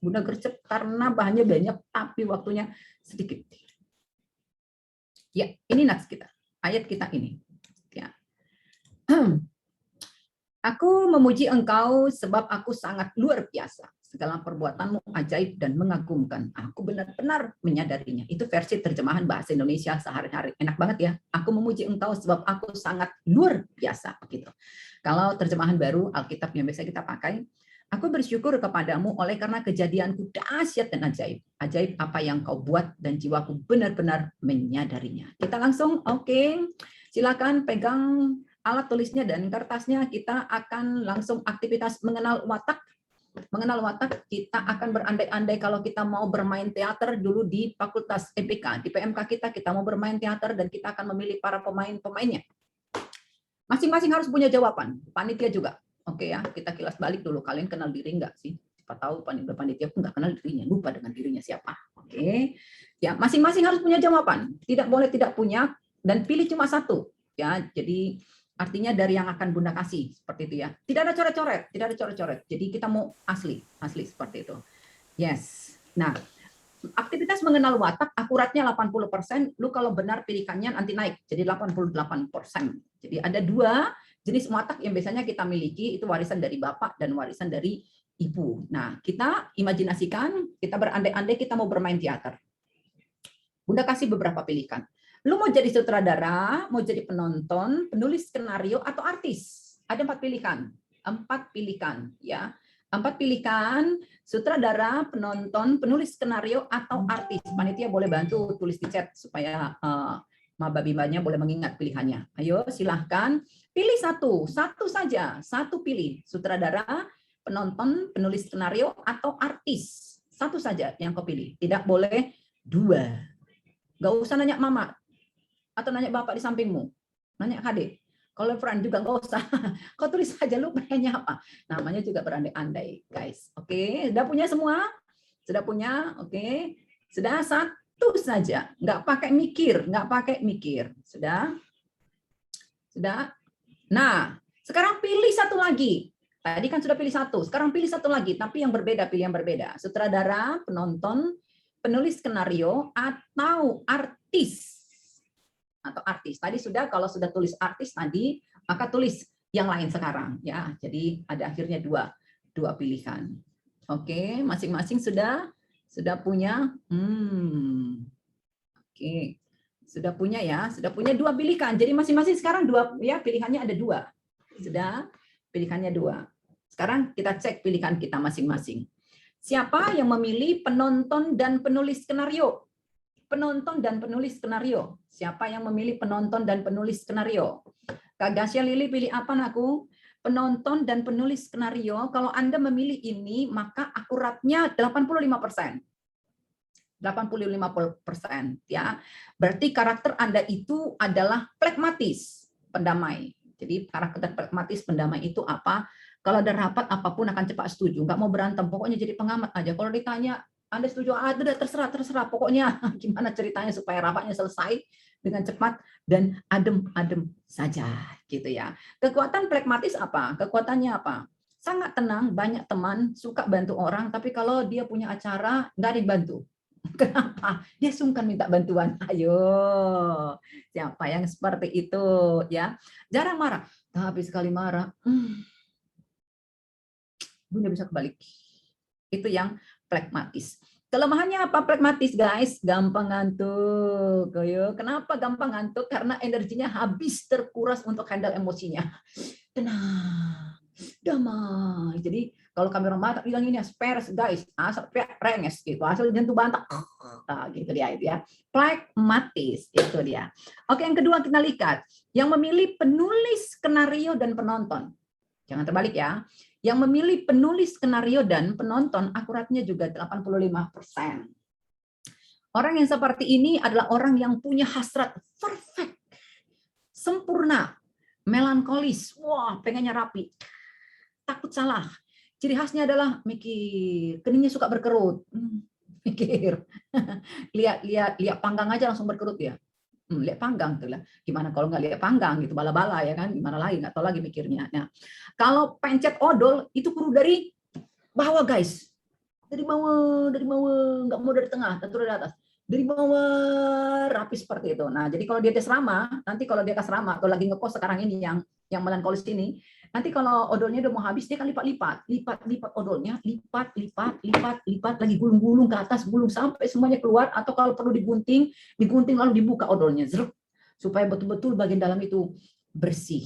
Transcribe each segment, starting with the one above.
Mudah gercep karena bahannya banyak tapi waktunya sedikit. Ya, ini nats kita. Ayat kita ini. Ya. Aku memuji engkau sebab aku sangat luar biasa. Segala perbuatanmu ajaib dan mengagumkan. Aku benar-benar menyadarinya. Itu versi terjemahan bahasa Indonesia sehari-hari. Enak banget ya. Aku memuji engkau sebab aku sangat luar biasa. Gitu. Kalau terjemahan baru Alkitab yang biasa kita pakai, aku bersyukur kepadamu oleh karena kejadianku dahsyat dan ajaib. Ajaib apa yang kau buat dan jiwaku benar-benar menyadarinya. Kita langsung, oke. Silakan pegang alat tulisnya dan kertasnya. Kita akan langsung aktivitas mengenal watak. Mengenal watak, kita akan berandai-andai kalau kita mau bermain teater dulu di Fakultas EPK. Di PMK kita mau bermain teater dan kita akan memilih para pemain-pemainnya. Masing-masing harus punya jawaban. Panitia juga. Oke ya, kita kilas balik dulu. Kalian kenal diri nggak sih? Siapa tahu panitia pun nggak kenal dirinya, lupa dengan dirinya siapa. Oke. Ya, masing-masing harus punya jawaban. Tidak boleh tidak punya dan pilih cuma satu. Ya, jadi artinya dari yang akan Bunda kasih seperti itu ya. Tidak ada coret-coret, tidak ada coret-coret. Jadi kita mau asli seperti itu. Yes. Nah, aktivitas mengenal watak akuratnya 80%, lu kalau benar pilihkannya nanti naik jadi 88%. Jadi ada dua jenis watak yang biasanya kita miliki, itu warisan dari bapak dan warisan dari ibu. Nah, kita imajinasikan, kita berandai-andai kita mau bermain teater. Bunda kasih beberapa pilihan. Lu mau jadi sutradara, mau jadi penonton, penulis skenario, atau artis. Ada 4 pilihan. 4 pilihan, ya. 4 pilihan, sutradara, penonton, penulis skenario, atau artis. Panitia boleh bantu tulis di chat supaya maba-bimanya boleh mengingat pilihannya. Ayo silahkan pilih satu saja, satu pilih. Sutradara, penonton, penulis skenario, atau artis. Satu saja yang kau pilih. Tidak boleh 2. Gak usah nanya mama atau nanya bapak di sampingmu, nanya adik. Kalau friend juga nggak usah, kau tulis saja lu pengennya apa. Namanya juga berandai-andai, guys. Oke, sudah punya semua? Sudah punya? Oke, sudah satu saja, nggak pakai mikir, Sudah? Nah, sekarang pilih satu lagi. Tadi kan sudah pilih satu, sekarang pilih satu lagi, tapi yang berbeda, pilih yang berbeda. Sutradara, penonton, penulis skenario, atau artis. Tadi sudah, kalau sudah tulis artis tadi, maka tulis yang lain sekarang ya. Jadi ada akhirnya dua pilihan. Oke, masing-masing sudah punya. Oke. Sudah punya ya, sudah punya 2 pilihan. Jadi masing-masing sekarang 2 ya, pilihannya ada 2. Sudah pilihannya 2. Sekarang kita cek pilihan kita masing-masing. Siapa yang memilih penonton dan penulis skenario? Penonton dan penulis skenario. Siapa yang memilih penonton dan penulis skenario? Kak Gasya Lili pilih apa, Nakku? Penonton dan penulis skenario. Kalau Anda memilih ini, maka akuratnya 85%. 85%, ya. Berarti karakter Anda itu adalah pragmatis, pendamai. Jadi karakter pragmatis pendamai itu apa? Kalau ada rapat apapun akan cepat setuju, nggak mau berantem, pokoknya jadi pengamat aja. Kalau ditanya Anda setuju, udah terserah, pokoknya gimana ceritanya supaya rapatnya selesai dengan cepat dan adem saja, gitu ya. Kekuatan pragmatis apa? Kekuatannya apa? Sangat tenang, banyak teman, suka bantu orang, tapi kalau dia punya acara nggak dibantu. Kenapa? Dia sungkan minta bantuan. Ayo, siapa yang seperti itu ya? Jarang marah, tapi sekali marah, Bunda bisa kebalik. Itu yang pragmatis. Kelemahannya apa pragmatis, guys? Gampang ngantuk. Kenapa gampang ngantuk? Karena energinya habis terkuras untuk handle emosinya. Tenang, damai. Jadi kalau kami orang Batak bilang ini spares, guys, asal renges gitu, asal jentuh bantak, gitu dia itu ya. Pragmatis itu dia. Oke, yang kedua kita lihat yang memilih penulis skenario dan penonton. Jangan terbalik ya. Yang memilih penulis skenario dan penonton akuratnya juga 85%. Orang yang seperti ini adalah orang yang punya hasrat perfect, sempurna, melankolis, wah pengennya rapi, takut salah. Ciri khasnya adalah mikir, keningnya suka berkerut, mikir, lihat panggang aja langsung berkerut ya. Lihat panggang tuh lah. Gimana kalau nggak lihat panggang gitu, bala-bala ya kan? Gimana lagi, nggak tahu lagi mikirnya. Nah, kalau pencet odol itu kudu dari bawah, guys. dari bawah, nggak mau dari tengah, dan turun dari atas. Dari bawah rapi seperti itu. Nah, jadi kalau dia asrama, nanti kalau dia asrama atau lagi ngekos sekarang ini yang melankolis ini, nanti kalau odolnya udah mau habis dia kan lipat odolnya, lipat lagi gulung-gulung ke atas, gulung sampai semuanya keluar, atau kalau perlu digunting lalu dibuka odolnya, supaya betul-betul bagian dalam itu bersih.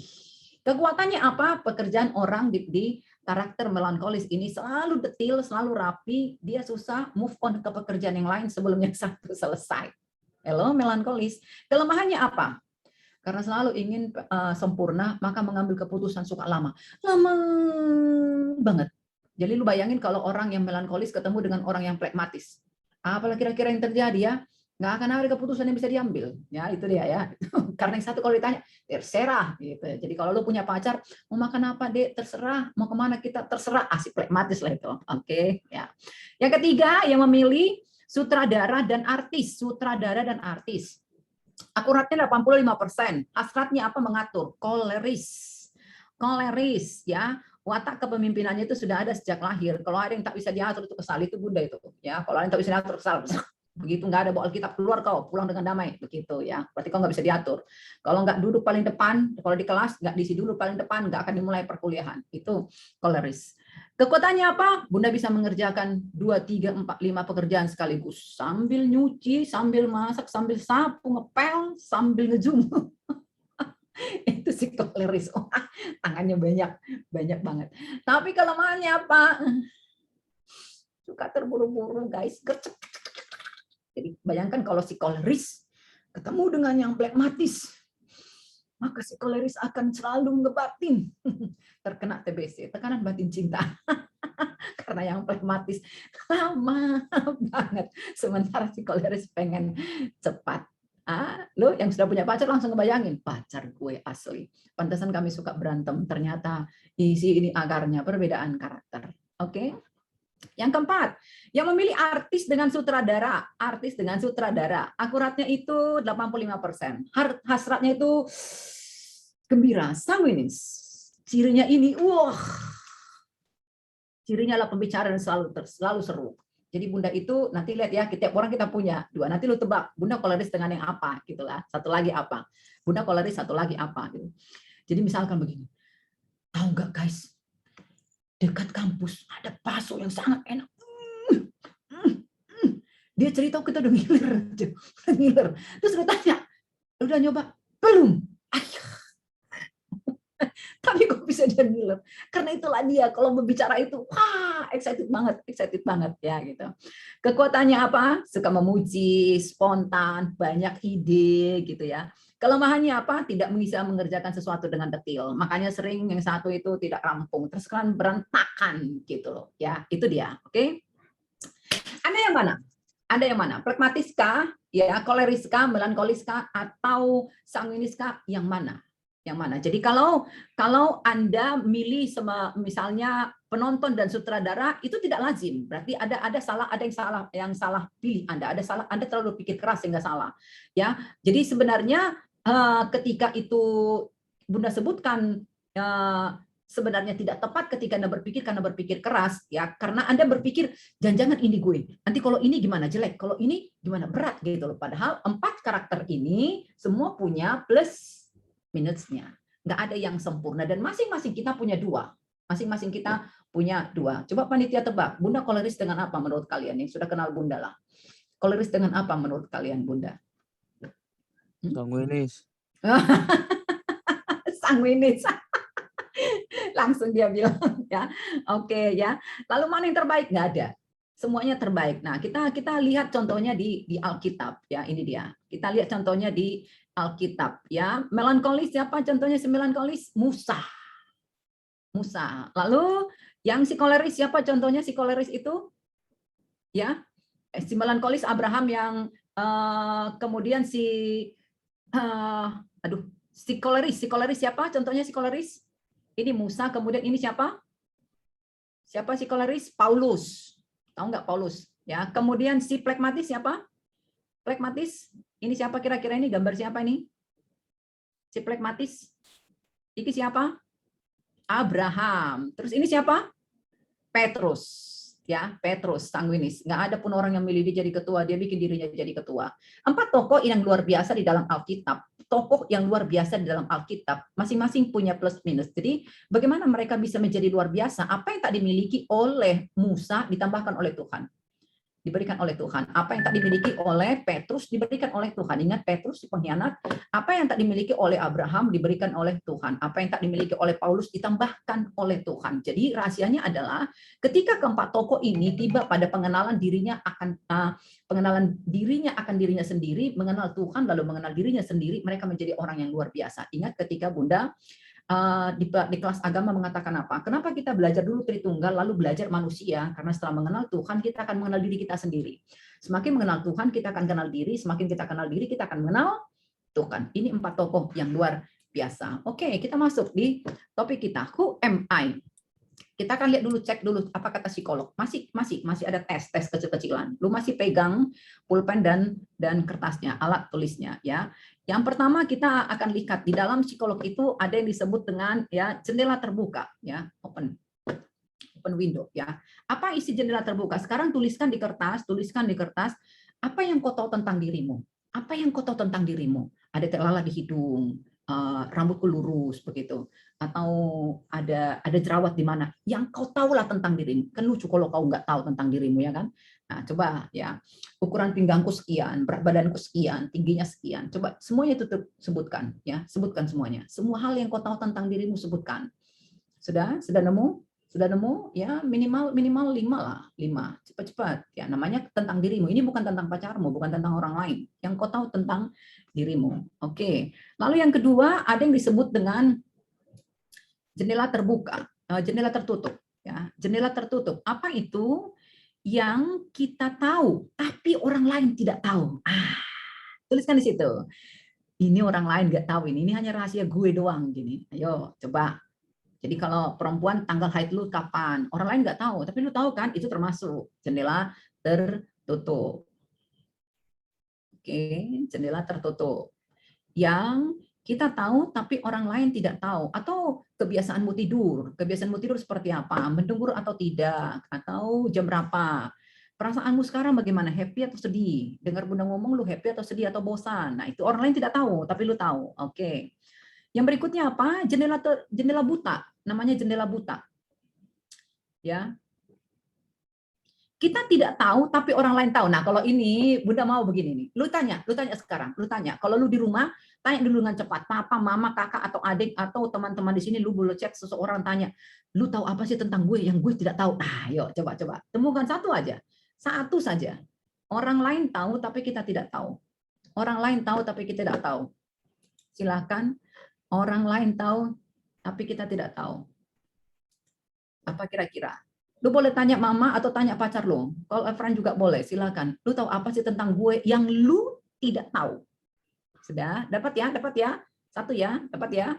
Kekuatannya apa? Pekerjaan orang di karakter melankolis ini selalu detail, selalu rapi, dia susah move on ke pekerjaan yang lain sebelum yang satu selesai. Hello, melankolis. Kelemahannya apa? Karena selalu ingin sempurna, maka mengambil keputusan suka lama. Lama banget. Jadi lu bayangin kalau orang yang melankolis ketemu dengan orang yang pragmatis. Apalah kira-kira yang terjadi ya? Nggak akan ada keputusan yang bisa diambil. Ya, itu dia ya. Karena yang satu kalau ditanya, terserah gitu. Jadi kalau lu punya pacar, mau makan apa, Dek? Terserah. Mau kemana kita? Terserah. Asik pragmatis lah itu. Oke, ya. Yang ketiga yang memilih sutradara dan artis. Sutradara dan artis. Akuratnya 85%. Hasratnya apa? Mengatur. Koleris. Koleris ya. Watak kepemimpinannya itu sudah ada sejak lahir. Kalau ada yang tak bisa diatur itu kesal, itu Bunda itu. Ya, kalau ada yang tak bisa diatur kesal. Begitu nggak ada bawa Alkitab keluar kau pulang dengan damai begitu ya, berarti kau nggak bisa diatur. Kalau nggak duduk paling depan, kalau di kelas nggak diisi dulu paling depan, nggak akan dimulai perkuliahan. Itu koleris. Kekuatannya apa? Bunda bisa mengerjakan 2, 3, 4, 5 pekerjaan sekaligus, sambil nyuci, sambil masak, sambil sapu, ngepel, sambil ngejum. Itu si koleris. Oh, tangannya banyak banget. Tapi kelemahannya apa? Suka terburu-buru guys, gercep. Jadi bayangkan kalau si koleris ketemu dengan yang pragmatis, maka si koleris akan selalu ngebatin terkena TBC, tekanan batin cinta. Karena yang pragmatis lama banget, sementara si koleris pengen cepat. Lo yang sudah punya pacar langsung ngebayangin, pacar gue asli. Pantesan kami suka berantem, ternyata isi ini akarnya perbedaan karakter. Oke? Yang keempat, yang memilih artis dengan sutradara. Artis dengan sutradara. Akuratnya itu 85%. Hasratnya itu gembira, sanguinis. Cirinya ini, cirinya adalah pembicaraan selalu seru. Jadi Bunda itu nanti lihat ya, tiap orang kita punya 2. Nanti lu tebak, Bunda koleris dengan yang apa gitulah. Satu lagi apa? Bunda koleris satu lagi apa gitu. Jadi misalkan begini. Tahu nggak guys? Dekat kampus ada bakso yang sangat enak. Dia cerita kita udah ngiler. Terus gue tanya, udah nyoba? Belum. Tapi kok bisa dia ngiler? Karena itulah dia kalau berbicara itu, wah, excited banget ya gitu. Kekuatannya apa? Suka memuji, spontan, banyak ide gitu ya. Kelemahannya apa? Tidak bisa mengerjakan sesuatu dengan detail. Makanya sering yang satu itu tidak rampung, terus kan berantakan gitu loh. Ya, itu dia. Oke. Anda yang mana? Anda yang mana? Pragmatiskah, ya, koleriskah, melankoliskah, atau sanguiniskah? Yang mana? Yang mana? Jadi kalau Anda milih misalnya penonton dan sutradara itu tidak lazim. Berarti ada yang salah pilih Anda. Anda terlalu pikir keras sehingga salah. Ya. Jadi sebenarnya ketika itu Bunda sebutkan sebenarnya tidak tepat ketika Anda berpikir karena berpikir keras ya, karena Anda berpikir jangan-jangan ini gue. Nanti kalau ini gimana jelek, kalau ini gimana berat gitu loh. Padahal 4 karakter ini semua punya plus minusnya. Nggak ada yang sempurna dan masing-masing kita punya 2. Masing-masing kita punya 2. Coba panitia tebak, Bunda koleris dengan apa menurut kalian nih? Sudah kenal Bunda lah. Koleris dengan apa menurut kalian Bunda? Sanguinis. Sanguinis. Langsung dia bilang ya. Oke ya. Lalu mana yang terbaik? Nggak ada. Semuanya terbaik. Nah, kita lihat contohnya di Alkitab ya, ini dia. Kita lihat contohnya di Alkitab ya. Melankolis siapa contohnya si melankolis? Musa. Lalu yang si koleris siapa contohnya si koleris itu? Ya. Si melankolis Abraham yang kemudian si koleris siapa contohnya si koleris? Ini Musa, kemudian ini siapa? Siapa si koleris? Paulus. Tahu nggak Paulus? Ya. Kemudian si pragmatis siapa? Pragmatis. Ini siapa kira-kira ini? Gambar siapa ini? Si pragmatis. Ini siapa? Abraham. Terus ini siapa? Petrus. ya, Petrus, sanguinis. Nggak ada pun orang yang milih dia jadi ketua, dia bikin dirinya jadi ketua. 4 tokoh yang luar biasa di dalam Alkitab, tokoh yang luar biasa di dalam Alkitab, masing-masing punya plus minus. Jadi bagaimana mereka bisa menjadi luar biasa? Apa yang tak dimiliki oleh Musa ditambahkan oleh Tuhan. Diberikan oleh Tuhan. Apa yang tak dimiliki oleh Petrus diberikan oleh Tuhan. Ingat, Petrus si pengkhianat. Apa yang tak dimiliki oleh Abraham diberikan oleh Tuhan. Apa yang tak dimiliki oleh Paulus ditambahkan oleh Tuhan. Jadi rahasianya adalah ketika keempat tokoh ini tiba pada pengenalan dirinya akan dirinya sendiri, mengenal Tuhan lalu mengenal dirinya sendiri, mereka menjadi orang yang luar biasa. Ingat ketika Bunda di kelas agama mengatakan apa? Kenapa kita belajar dulu Tritunggal lalu belajar manusia? Karena setelah mengenal Tuhan kita akan mengenal diri kita sendiri. Semakin mengenal Tuhan kita akan kenal diri, semakin kita kenal diri kita akan mengenal Tuhan. Ini 4 tokoh yang luar biasa. Oke, kita masuk di topik kita. Who am I? Kita akan lihat dulu, cek dulu apa kata psikolog. Masih ada tes kecil-kecilan. Lu masih pegang pulpen dan kertasnya, alat tulisnya ya. Yang pertama kita akan lihat di dalam psikolog itu ada yang disebut dengan ya jendela terbuka ya, open window ya. Apa isi jendela terbuka? Sekarang tuliskan di kertas apa yang kau tahu tentang dirimu? Apa yang kau tahu tentang dirimu? Ada terlala di hidung, rambutku lurus begitu, atau ada jerawat di mana? Yang kau tahulah tentang dirimu. Kan lucu kalau kau nggak tahu tentang dirimu ya kan? Nah, coba ya, ukuran pinggangku sekian, berat badanku sekian, tingginya sekian. Coba semuanya itu sebutkan ya, sebutkan semuanya. Semua hal yang kau tahu tentang dirimu sebutkan. Sudah nemu? Sudah nemu? Ya, minimal 5 lah, 5. Cepat-cepat. Ya, namanya tentang dirimu. Ini bukan tentang pacarmu, bukan tentang orang lain. Yang kau tahu tentang dirimu. Oke. Lalu yang kedua, ada yang disebut dengan jendela terbuka, jendela tertutup ya. Jendela tertutup. Apa itu? Yang kita tahu tapi orang lain tidak tahu. Tuliskan di situ. Ini orang lain nggak tahu ini hanya rahasia gue doang gini. Ayo coba. Jadi kalau perempuan tanggal haid lu kapan? Orang lain nggak tahu, tapi lu tahu kan itu termasuk jendela tertutup. Oke, jendela tertutup. Yang kita tahu tapi orang lain tidak tahu, atau kebiasaanmu tidur seperti apa, mendengur atau tidak, atau jam berapa, perasaanmu sekarang bagaimana, happy atau sedih, dengar Bunda ngomong lu happy atau sedih atau bosan. Nah itu orang lain tidak tahu tapi lu tahu. Oke, yang berikutnya apa? Jendela buta, namanya jendela buta ya. Kita tidak tahu tapi orang lain tahu. Nah kalau ini Bunda mau begini nih, lu tanya sekarang, kalau lu di rumah tanya dulu dengan cepat, papa, mama, kakak atau adik atau teman-teman di sini, lu boleh cek seseorang tanya, lu tahu apa sih tentang gue yang gue tidak tahu? Yuk coba temukan satu aja, satu saja. Orang lain tahu tapi kita tidak tahu. Orang lain tahu tapi kita tidak tahu. Silakan. Orang lain tahu tapi kita tidak tahu. Apa kira-kira? Lu boleh tanya mama atau tanya pacar lu. Kalau friend juga boleh, silakan. Lu tahu apa sih tentang gue yang lu tidak tahu? Sudah? Dapat ya? Satu ya? Dapat ya?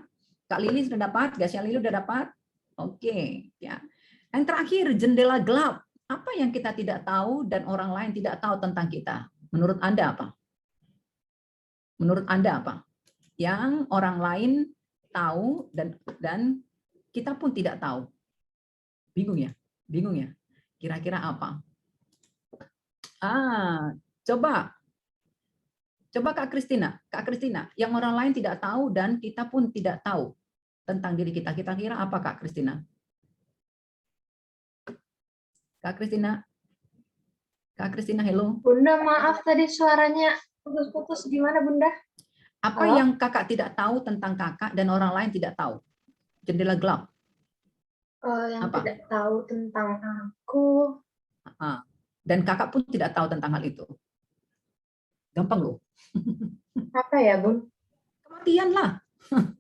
Kak Lili sudah dapat? Gasnya Lili sudah dapat? Oke, ya. Yang terakhir, jendela gelap. Apa yang kita tidak tahu dan orang lain tidak tahu tentang kita? Menurut Anda apa? Menurut Anda apa? Yang orang lain tahu dan kita pun tidak tahu. Bingung ya? Kira-kira apa? Coba Kak Kristina, yang orang lain tidak tahu dan kita pun tidak tahu tentang diri kita. Kita kira apa Kak Kristina? Kak Kristina, hello. Bunda, maaf tadi suaranya putus-putus. Gimana Bunda? Apa Halo? yang kakak tidak tahu tentang kakak dan orang lain tidak tahu? Jendela gelap. Yang apa? Tidak tahu tentang aku. Dan kakak pun tidak tahu tentang hal itu. Gampang loh. Apa ya, Bun? Kematian lah.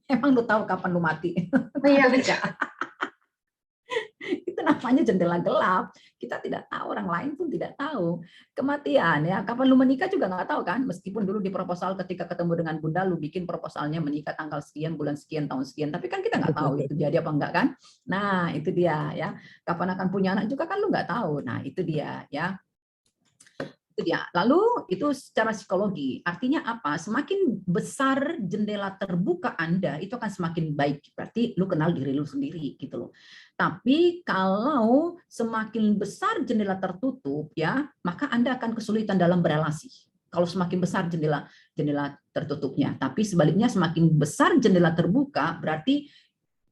Emang lu tahu kapan lu mati? Oh iya, bisa. Itu namanya jendela gelap. Kita tidak tahu, orang lain pun tidak tahu. Kematian ya. Kapan lu menikah juga nggak tahu kan? Meskipun dulu di proposal ketika ketemu dengan Bunda, lu bikin proposalnya menikah tanggal sekian, bulan sekian, tahun sekian. Tapi kan kita nggak tahu itu jadi apa enggak kan? Nah itu dia ya. Kapan akan punya anak juga kan lu nggak tahu. Nah itu dia ya. Itu dia. Lalu itu secara psikologi, artinya apa? Semakin besar jendela terbuka Anda, itu akan semakin baik. Berarti lu kenal diri lu sendiri gitu loh. Tapi kalau semakin besar jendela tertutup ya, maka Anda akan kesulitan dalam berelasi. Kalau semakin besar jendela tertutupnya, tapi sebaliknya semakin besar jendela terbuka, berarti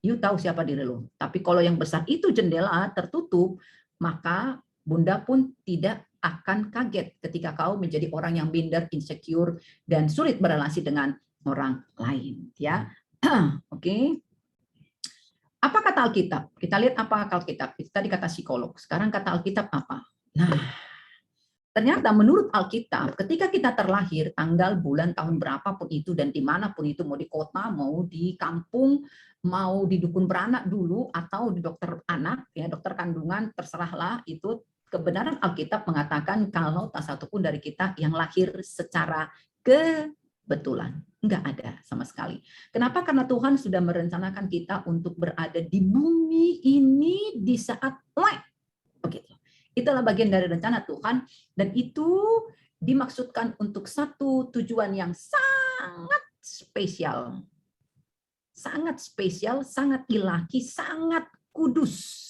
you tahu siapa diri lu. Tapi kalau yang besar itu jendela tertutup, maka Bunda pun tidak akan kaget ketika kau menjadi orang yang minder, insecure, dan sulit berelasi dengan orang lain. Ya, oke. Apa kata Alkitab? Kita lihat apa Alkitab. Tadi kata psikolog. Sekarang kata Alkitab apa? Nah, ternyata menurut Alkitab, ketika kita terlahir, tanggal, bulan, tahun berapapun itu, dan dimanapun itu, mau di kota, mau di kampung, mau di dukun beranak dulu, atau di dokter anak, ya dokter kandungan, terserahlah itu. Kebenaran Alkitab mengatakan kalau tak satu pun dari kita yang lahir secara kebetulan. Enggak ada sama sekali. Kenapa? Karena Tuhan sudah merencanakan kita untuk berada di bumi ini di saat begitu. Itulah bagian dari rencana Tuhan, dan itu dimaksudkan untuk satu tujuan yang sangat spesial. Sangat spesial, sangat ilahi, sangat kudus.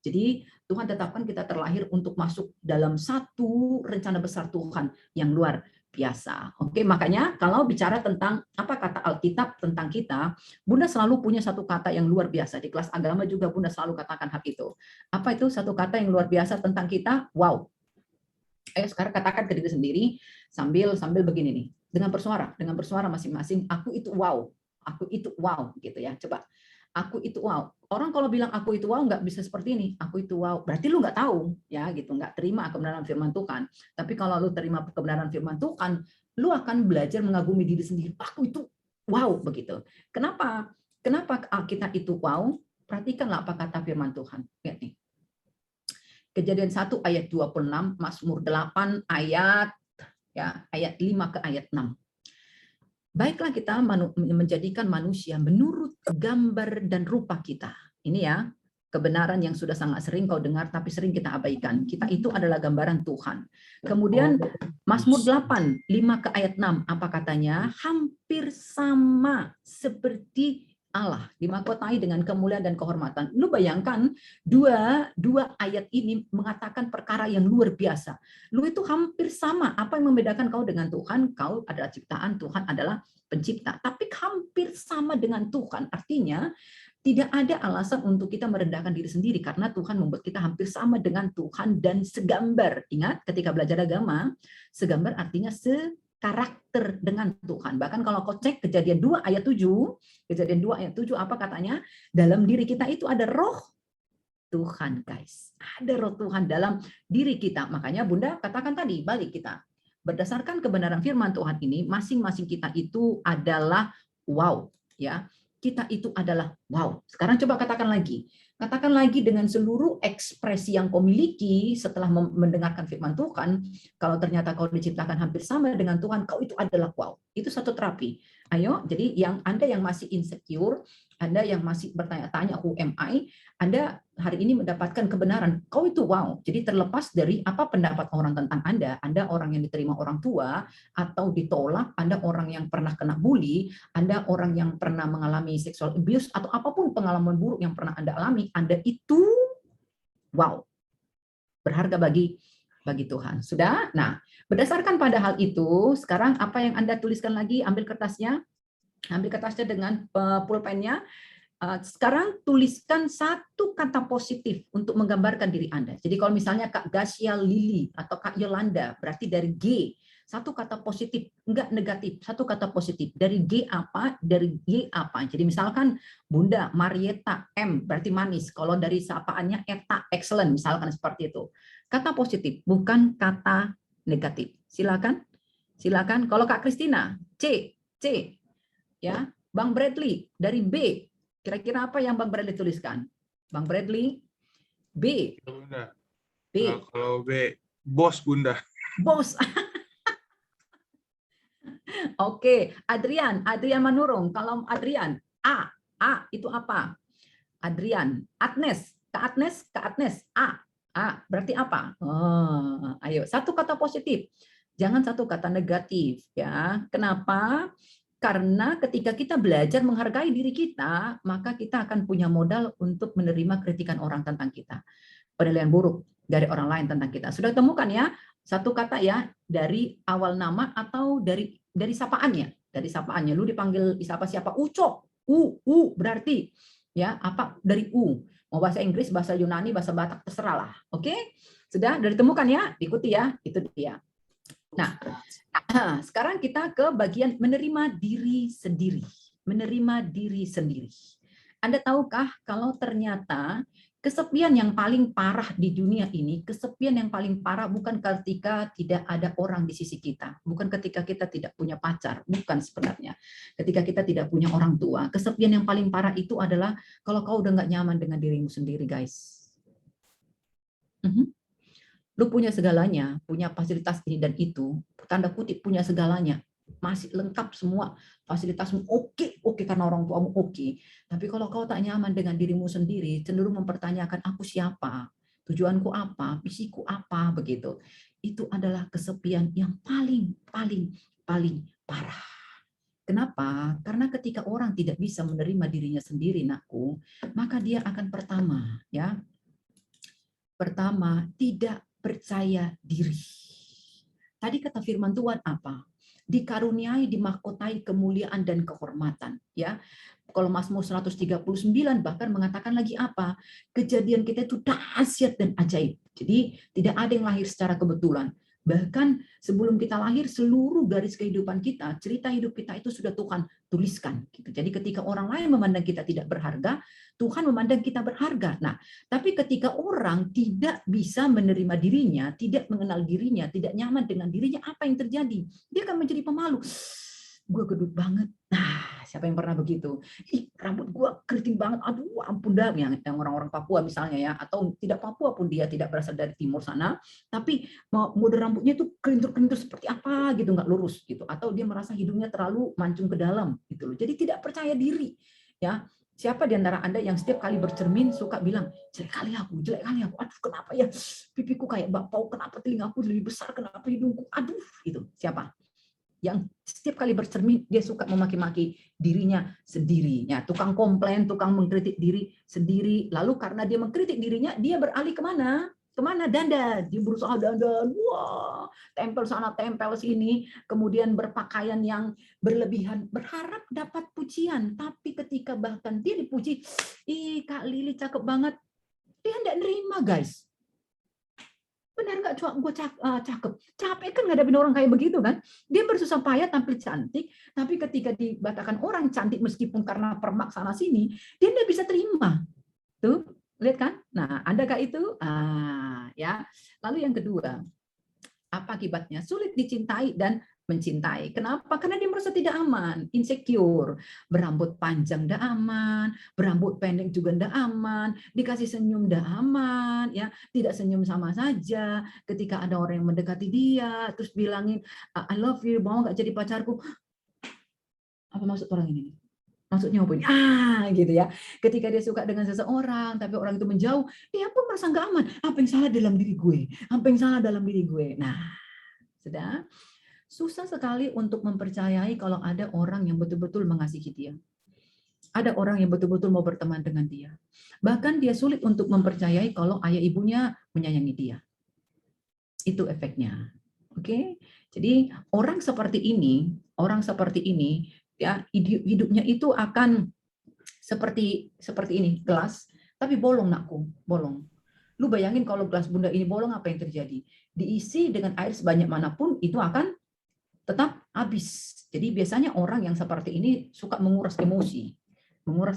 Jadi Tuhan tetapkan kita terlahir untuk masuk dalam satu rencana besar Tuhan yang luar biasa. Oke, makanya kalau bicara tentang apa kata Alkitab tentang kita, Bunda selalu punya satu kata yang luar biasa. Di kelas agama juga Bunda selalu katakan hal itu. Apa itu satu kata yang luar biasa tentang kita? Wow. Ayo sekarang katakan ke diri sendiri sambil begini nih, dengan bersuara masing-masing. Aku itu wow, aku itu wow, gitu ya. Coba, aku itu wow. Orang kalau bilang aku itu wow nggak bisa seperti ini. Aku itu wow, berarti lu nggak tahu, ya gitu, nggak terima kebenaran firman Tuhan. Tapi kalau lu terima kebenaran firman Tuhan, lu akan belajar mengagumi diri sendiri. Aku itu wow, begitu. Kenapa? Kenapa kita itu wow? Perhatikanlah apa kata firman Tuhan. Lihat nih. Kejadian 1 ayat 26, Mazmur 8 ayat 5 ke ayat 6. Baiklah kita menjadikan manusia menurut gambar dan rupa kita. Ini ya, kebenaran yang sudah sangat sering kau dengar tapi sering kita abaikan. Kita itu adalah gambaran Tuhan. Kemudian Mazmur 8, 5 ke ayat 6, apa katanya? Hampir sama seperti Allah, dimahkotai dengan kemuliaan dan kehormatan. Lu bayangkan dua ayat ini mengatakan perkara yang luar biasa. Lu itu hampir sama. Apa yang membedakan kau dengan Tuhan? Kau adalah ciptaan, Tuhan adalah pencipta. Tapi hampir sama dengan Tuhan. Artinya tidak ada alasan untuk kita merendahkan diri sendiri karena Tuhan membuat kita hampir sama dengan Tuhan dan segambar. Ingat ketika belajar agama, segambar artinya karakter dengan Tuhan. Bahkan kalau kau cek Kejadian 2 ayat 7, Kejadian 2 ayat 7 apa katanya? Dalam diri kita itu ada roh Tuhan, guys. Ada roh Tuhan dalam diri kita. Makanya Bunda katakan tadi, balik kita. Berdasarkan kebenaran firman Tuhan ini, masing-masing kita itu adalah wow, ya. Kita itu adalah wow. Sekarang coba katakan lagi. Katakan lagi dengan seluruh ekspresi yang kau miliki setelah mendengarkan firman Tuhan, kalau ternyata kau diciptakan hampir sama dengan Tuhan, kau itu adalah wow. Itu satu terapi. Ayo, jadi Anda yang masih insecure, Anda yang masih bertanya-tanya who am I, Anda hari ini mendapatkan kebenaran, kau itu wow. Jadi terlepas dari apa pendapat orang tentang Anda orang yang diterima orang tua atau ditolak, Anda orang yang pernah kena bully, Anda orang yang pernah mengalami sexual abuse atau apapun pengalaman buruk yang pernah Anda alami, Anda itu wow. Berharga bagi Tuhan. Sudah? Nah, berdasarkan pada hal itu, sekarang apa yang Anda tuliskan lagi? Ambil kertasnya dengan pulpennya. Sekarang tuliskan satu kata positif untuk menggambarkan diri Anda. Jadi kalau misalnya Kak Gasya Lili atau Kak Yolanda, berarti dari G, satu kata positif, enggak negatif, satu kata positif. Dari G apa, dari Y apa. Jadi misalkan Bunda Marieta M, berarti manis. Kalau dari sapaannya Eta, excellent, misalkan seperti itu. Kata positif, bukan kata negatif. Silakan. Kalau Kak Kristina, C, ya. Bang Bradley dari B. Kira-kira apa yang Bang Bradley tuliskan? Bang Bradley, B. Bunda. B. Kalau B, bos Bunda. Bos. Oke, Adrian Manurung. Kalau Adrian, A itu apa? Adrian, Kak Agnes, A. Berarti apa? Ayo, satu kata positif. Jangan satu kata negatif ya. Kenapa? Karena ketika kita belajar menghargai diri kita, maka kita akan punya modal untuk menerima kritikan orang tentang kita. Penilaian buruk dari orang lain tentang kita. Sudah temukan ya satu kata ya dari awal nama atau dari sapaannya. Dari sapaannya lu dipanggil siapa Ucok. Berarti ya apa dari U. Mau bahasa Inggris, bahasa Yunani, bahasa Batak terserah lah. Oke? Sudah ditemukan ya? Ikuti ya. Itu dia. Nah, sekarang kita ke bagian menerima diri sendiri. Menerima diri sendiri. Anda tahukah kalau ternyata kesepian yang paling parah di dunia ini, kesepian yang paling parah bukan ketika tidak ada orang di sisi kita, bukan ketika kita tidak punya pacar, bukan sebenarnya. Ketika kita tidak punya orang tua, kesepian yang paling parah itu adalah kalau kau udah nggak nyaman dengan dirimu sendiri, guys. Lu punya segalanya, punya fasilitas ini dan itu, tanda kutip punya segalanya, masih lengkap semua, fasilitasmu oke karena orang tuamu oke. Tapi kalau kau tak nyaman dengan dirimu sendiri, cenderung mempertanyakan aku siapa, tujuanku apa, misiku apa, begitu. Itu adalah kesepian yang paling parah. Kenapa? Karena ketika orang tidak bisa menerima dirinya sendiri, nakku, maka dia akan pertama tidak percaya diri. Tadi kata firman Tuhan apa? Dikaruniai, dimahkotai kemuliaan dan kehormatan. Ya, kalau Mazmur 139 bahkan mengatakan lagi apa? Kejadian kita itu dahsyat dan ajaib. Jadi tidak ada yang lahir secara kebetulan. Bahkan sebelum kita lahir, seluruh garis kehidupan kita, cerita hidup kita itu sudah Tuhan tuliskan. Jadi ketika orang lain memandang kita tidak berharga, Tuhan memandang kita berharga. Nah, tapi ketika orang tidak bisa menerima dirinya, tidak mengenal dirinya, tidak nyaman dengan dirinya, apa yang terjadi? Dia akan menjadi pemalu. Gue gedut banget. Nah, siapa yang pernah begitu? Rambut gue keriting banget. Aduh, ampun dah. Yang orang-orang Papua misalnya ya, atau tidak Papua pun dia tidak berasal dari timur sana, tapi mode rambutnya itu kerintur-kerintur seperti apa gitu, nggak lurus gitu. Atau dia merasa hidungnya terlalu mancung ke dalam gitu loh. Jadi tidak percaya diri. Ya, siapa di antara Anda yang setiap kali bercermin suka bilang, jelek kali aku, aduh kenapa ya pipiku kayak bakpao, kenapa telingaku lebih besar, kenapa hidungku, aduh gitu. Siapa? Yang setiap kali bercermin dia suka memaki-maki dirinya sendiri. Ya, tukang komplain, tukang mengkritik diri sendiri. Lalu karena dia mengkritik dirinya, dia beralih kemana? Dandan. Dia berusaha dandan. Wah, tempel sana, tempel sini. Kemudian berpakaian yang berlebihan. Berharap dapat pujian. Tapi ketika bahkan dia dipuji, ih Kak Lili cakep banget. Dia tidak nerima, guys. Benar nggak gue cakep? Capek kan ngadepin orang kayak begitu kan? Dia bersusah payah tampil cantik, tapi ketika dikatakan orang cantik meskipun karena permak sana sini, dia tidak bisa terima. Tuh, lihat kan? Nah, adakah itu? Ya. Lalu yang kedua, apa akibatnya? Sulit dicintai dan mencintai. Kenapa? Karena dia merasa tidak aman, insecure. Berambut panjang tidak aman, berambut pendek juga tidak aman, dikasih senyum tidak aman, ya tidak senyum sama saja. Ketika ada orang yang mendekati dia, terus bilangin, I love you, mau nggak jadi pacarku? Apa maksud orang ini? Maksudnya apa ini? Gitu ya. Ketika dia suka dengan seseorang, tapi orang itu menjauh, dia pun merasa nggak aman. Apa yang salah dalam diri gue? Apa yang salah dalam diri gue? Nah, sudah. Susah sekali untuk mempercayai kalau ada orang yang betul-betul mengasihi dia. Ada orang yang betul-betul mau berteman dengan dia. Bahkan dia sulit untuk mempercayai kalau ayah ibunya menyayangi dia. Itu efeknya. Oke? Jadi orang seperti ini ya hidupnya itu akan seperti ini, gelas, tapi bolong nakku, bolong. Lu bayangin kalau gelas bunda ini bolong, apa yang terjadi? Diisi dengan air sebanyak manapun, itu akan tetap habis. Jadi biasanya orang yang seperti ini suka menguras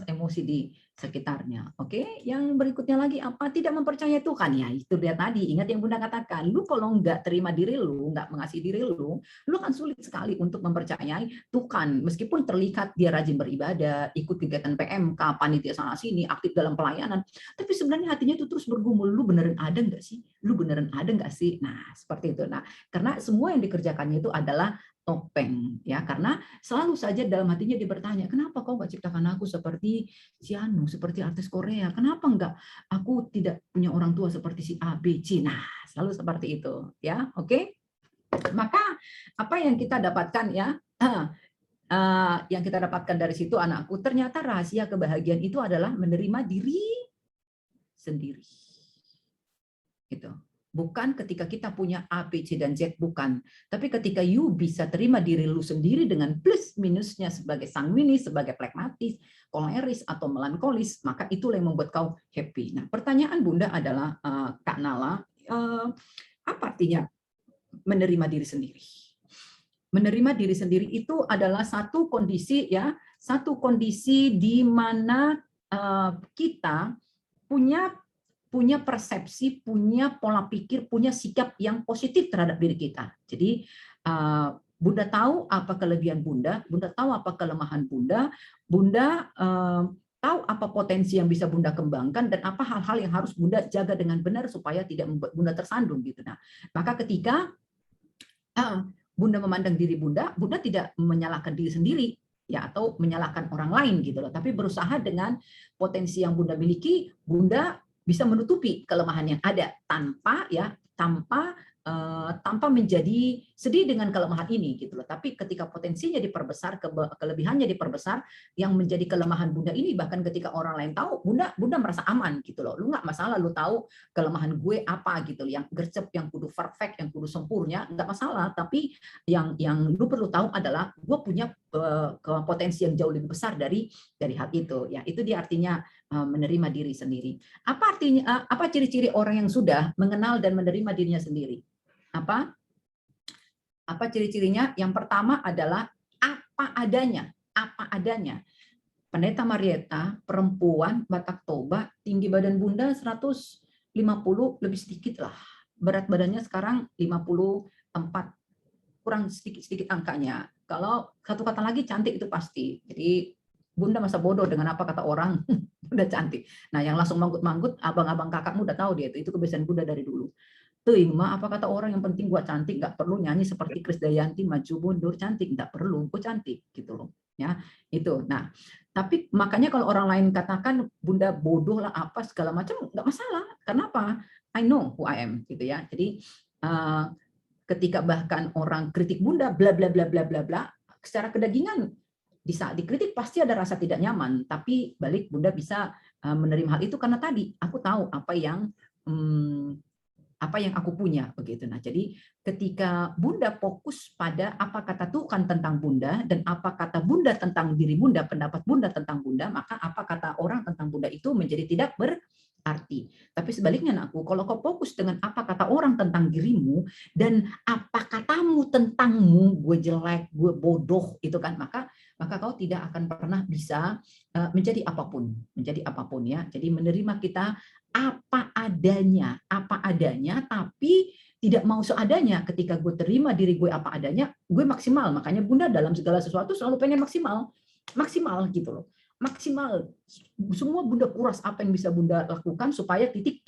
emosi di sekitarnya. Oke, yang berikutnya lagi apa? Tidak mempercayai Tuhan. Ya itu dia tadi. Ingat yang Bunda katakan. Lu kalau nggak terima diri lu, nggak mengasihi diri lu akan sulit sekali untuk mempercayai Tuhan. Meskipun terlihat dia rajin beribadah, ikut kegiatan PMK, panitia sana sini, aktif dalam pelayanan, tapi sebenarnya hatinya itu terus bergumul. Lu beneran ada nggak sih? Lu beneran ada nggak sih? Nah seperti itu. Nah karena semua yang dikerjakannya itu adalah topeng, ya, karena selalu saja dalam hatinya dia bertanya, kenapa kau nggak ciptakan aku seperti si Anu, mau seperti artis Korea, kenapa enggak aku tidak punya orang tua seperti si A, B, C. Nah, selalu seperti itu ya. Oke. Maka apa yang kita dapatkan ya, yang kita dapatkan dari situ anakku, ternyata rahasia kebahagiaan itu adalah menerima diri sendiri. Gitu. Bukan ketika kita punya A, B, C, dan Z, bukan. Tapi ketika you bisa terima diri lu sendiri dengan plus minusnya sebagai sanguinis, sebagai plekmatis, koleris, atau melankolis, maka itulah yang membuat kau happy. Nah, pertanyaan Bunda adalah, Kak Nala, apa artinya menerima diri sendiri? Menerima diri sendiri itu adalah satu kondisi ya, satu kondisi di mana kita punya persepsi, punya pola pikir, punya sikap yang positif terhadap diri kita. Jadi Bunda tahu apa kelebihan Bunda, Bunda tahu apa kelemahan Bunda, Bunda tahu apa potensi yang bisa Bunda kembangkan dan apa hal-hal yang harus Bunda jaga dengan benar supaya tidak membuat Bunda tersandung gitu. Nah, maka ketika Bunda memandang diri Bunda, Bunda tidak menyalahkan diri sendiri ya atau menyalahkan orang lain gitu loh, tapi berusaha dengan potensi yang Bunda miliki, Bunda bisa menutupi kelemahan yang ada tanpa menjadi sedih dengan kelemahan ini gitu loh. Tapi ketika potensinya diperbesar, kelebihannya diperbesar, yang menjadi kelemahan Bunda ini bahkan ketika orang lain tahu, Bunda merasa aman gitu loh. Lu nggak masalah lu tahu kelemahan gue apa gitu loh, yang gercep, yang kudu perfect, yang kudu sempurna, nggak masalah. Tapi yang lu perlu tahu adalah gue punya potensi yang jauh lebih besar dari hal itu. Ya, itu dia artinya menerima diri sendiri. Apa artinya? Apa ciri-ciri orang yang sudah mengenal dan menerima dirinya sendiri? Apa ciri-cirinya? Yang pertama adalah apa adanya. Apa adanya. Pendeta Marieta, perempuan, Batak Toba, tinggi badan Bunda 150 lebih sedikit lah. Berat badannya sekarang 54, kurang sedikit angkanya. Kalau satu kata lagi cantik itu pasti. Jadi Bunda masa bodoh dengan apa kata orang. Bunda cantik. Nah, yang langsung manggut-manggut, abang-abang kakakmu udah tahu dia itu kebiasaan Bunda dari dulu. Terima apa kata orang, yang penting gua cantik, nggak perlu nyanyi seperti Krisdayanti maju mundur cantik, nggak perlu, gua cantik gitu loh ya. Itu. Nah, tapi makanya kalau orang lain katakan Bunda bodoh lah apa segala macam, nggak masalah. Kenapa? I know who I am gitu ya. Jadi ketika bahkan orang kritik Bunda bla bla bla bla bla bla, secara kedagingan di saat dikritik pasti ada rasa tidak nyaman, tapi balik Bunda bisa menerima hal itu karena tadi aku tahu apa yang aku punya begitu. Nah, jadi ketika Bunda fokus pada apa kata Tuhan tentang Bunda dan apa kata Bunda tentang diri Bunda, pendapat Bunda tentang Bunda, maka apa kata orang tentang Bunda itu menjadi tidak berarti. Tapi sebaliknya aku, kalau kau fokus dengan apa kata orang tentang dirimu dan apa katamu tentangmu, gue jelek, gue bodoh, itu kan, maka kau tidak akan pernah bisa menjadi apapun ya. Jadi menerima kita apa adanya, tapi tidak mau seadanya. Ketika gue terima diri gue apa adanya, gue maksimal. Makanya Bunda dalam segala sesuatu selalu pengen maksimal gitu loh. Maksimal. Semua Bunda kuras apa yang bisa Bunda lakukan supaya titik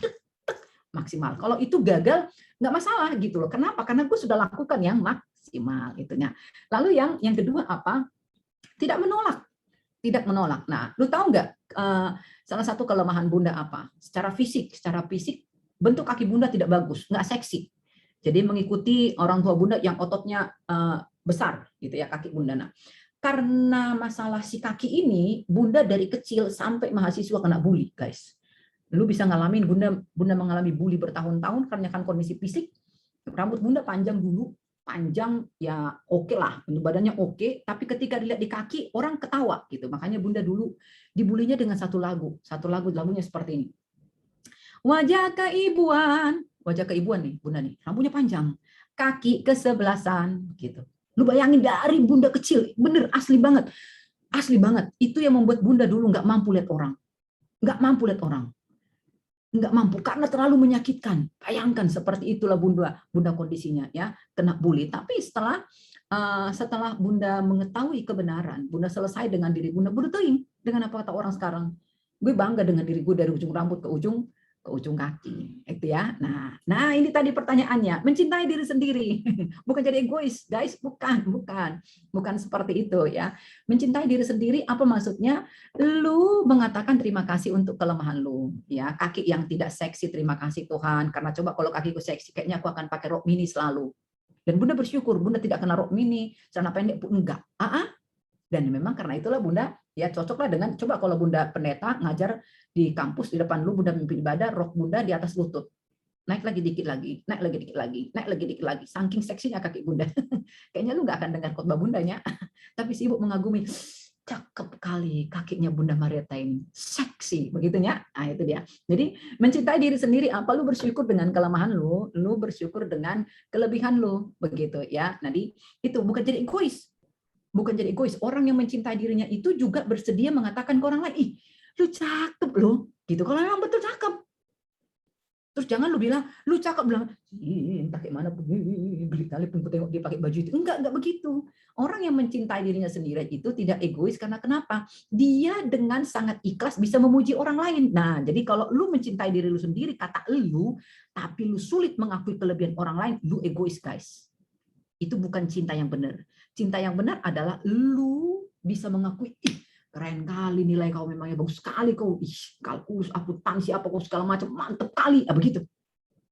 maksimal. Kalau itu gagal, nggak masalah gitu loh. Kenapa? Karena gue sudah lakukan yang maksimal itunya. Lalu yang kedua apa? Tidak menolak. Nah, lu tahu nggak salah satu kelemahan Bunda apa? Secara fisik bentuk kaki Bunda tidak bagus, nggak seksi. Jadi mengikuti orang tua Bunda yang ototnya besar gitu ya kaki Bunda. Nah, karena masalah si kaki ini, Bunda dari kecil sampai mahasiswa kena bully, guys. Lu bisa ngalamin Bunda mengalami bully bertahun-tahun karena kan kondisi fisik. Rambut Bunda panjang dulu, panjang ya oke lah, badannya oke, tapi ketika dilihat di kaki orang ketawa gitu. Makanya Bunda dulu dibulinya dengan satu lagunya seperti ini. Wajah keibuan nih Bunda nih, rambutnya panjang, kaki kesebelasan gitu. Lu bayangin dari Bunda kecil, bener asli banget. Itu yang membuat Bunda dulu nggak mampu lihat orang. Nggak mampu karena terlalu menyakitkan. Bayangkan seperti itulah Bunda kondisinya ya, kena bully. Tapi setelah Bunda mengetahui kebenaran, Bunda selesai dengan diri Bunda teing dengan apa kata orang sekarang. Gue bangga dengan diri gue dari ujung rambut ke ujung ke ujung kaki, itu ya. Nah ini tadi pertanyaannya, mencintai diri sendiri, bukan jadi egois, guys, bukan seperti itu ya. Mencintai diri sendiri apa maksudnya? Lu mengatakan terima kasih untuk kelemahan lu, ya. Kaki yang tidak seksi, terima kasih Tuhan, karena coba kalau kakiku seksi, kayaknya aku akan pakai rok mini selalu. Dan Bunda bersyukur, Bunda tidak kena rok mini, celana pendek pun enggak. Dan memang karena itulah Bunda ya cocoklah dengan, coba kalau Bunda pendeta ngajar di kampus, di depan lu Bunda memimpin ibadah, rok Bunda di atas lutut, naik lagi dikit lagi, naik lagi dikit lagi, naik lagi dikit lagi, saking seksinya kaki Bunda. Kayaknya lu nggak akan dengar khotbah Bundanya, tapi si ibu mengagumi, cakep kali kakinya Bunda Marieta ini, seksi begitunya. Nah itu dia. Jadi mencintai diri sendiri apa? Lu bersyukur dengan kelemahan lu bersyukur dengan kelebihan lu, begitu ya. Jadi itu bukan jadi egois. Bukan jadi egois. Orang yang mencintai dirinya itu juga bersedia mengatakan ke orang lain, ih, lu cakep loh, gitu. Kalau memang betul cakep. Terus jangan lu bilang, lu cakep, bilang, ih, entah kayak mana pun, geli kali pun tengok dia pakai baju itu. Enggak begitu. Orang yang mencintai dirinya sendiri itu tidak egois karena kenapa? Dia dengan sangat ikhlas bisa memuji orang lain. Nah, jadi kalau lu mencintai diri lu sendiri, kata lu, tapi lu sulit mengakui kelebihan orang lain, lu egois, guys. Itu bukan cinta yang benar. Cinta yang benar adalah lu bisa mengakui, ih, keren kali nilai kau, memangnya bagus sekali kau, ih, kalkulus, akuntansi, apa kau segala macam, mantep kali, begitu.